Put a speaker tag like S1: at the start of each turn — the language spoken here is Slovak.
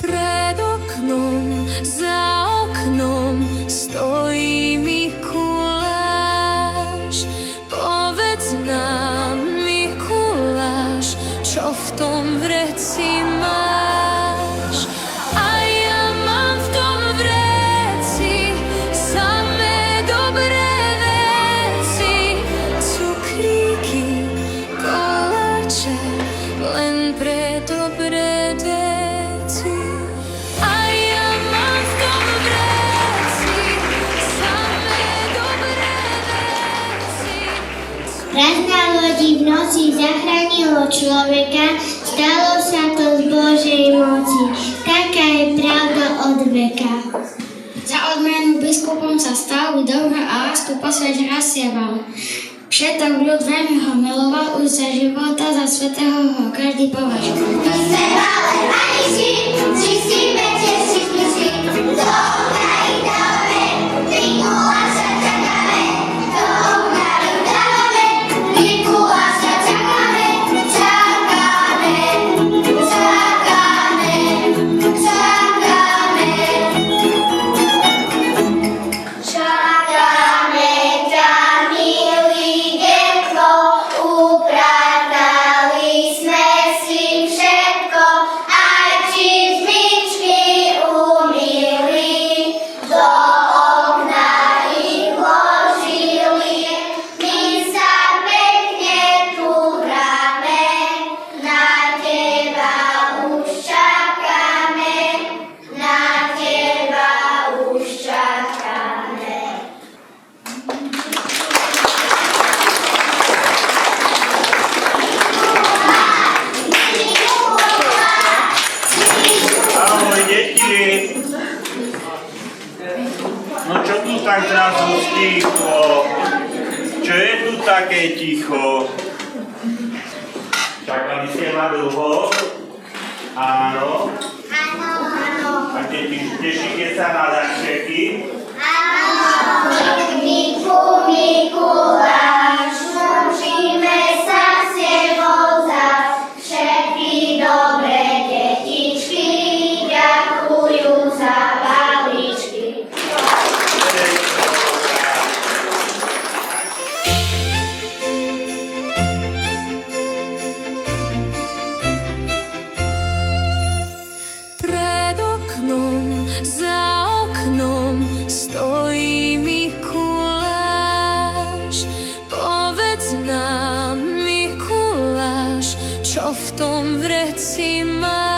S1: Pred oknom, za oknom stojí Mikuláš. Povedz nám, Mikuláš, čo v tom vreci máš? A ja mám v tom vreci samé dobré veci. Cukríky, koláče, len pre dobré deti. A ja mám v tom vreci samé dobré veci.
S2: Raz na lodi v noci zachránilo človeka, stalo sa to z Božej moci. Taká je pravda od veka.
S3: Za odmenu biskupom sa stal, dobro a lásku posväť rozsieval. Všetok ľud veľmi ho miloval, už za života za svätého ho každý považoval.
S2: My sme malé maličky, čistíme tiež špičky. Dobrá i dáme, Mikuláša čakáme. Dobrá i dáme, Mikuláša čakáme. Čakáme, čakáme, čakáme. Čakáme ťa, milý detko, upratali sme si všetko, aj čizmičky umýli, do okna ich vložili. My sa pekne tu hráme, na teba už čakáme, na teba už čakáme.
S4: Ahoj, deti. No čo tu tak zrazu ticho? Čo je tu také ticho? Čakali ste ma dlho? Áno. A tešíte sa na darčeky?
S2: Mikuláš, učíme sa s tebou zas. Všetky dobré detičky ďakujú za balíčky.
S1: Pred oknom, za oknom stojí Mikuláš. Povedz nám, Mikuláš, čo v tom vreci máš?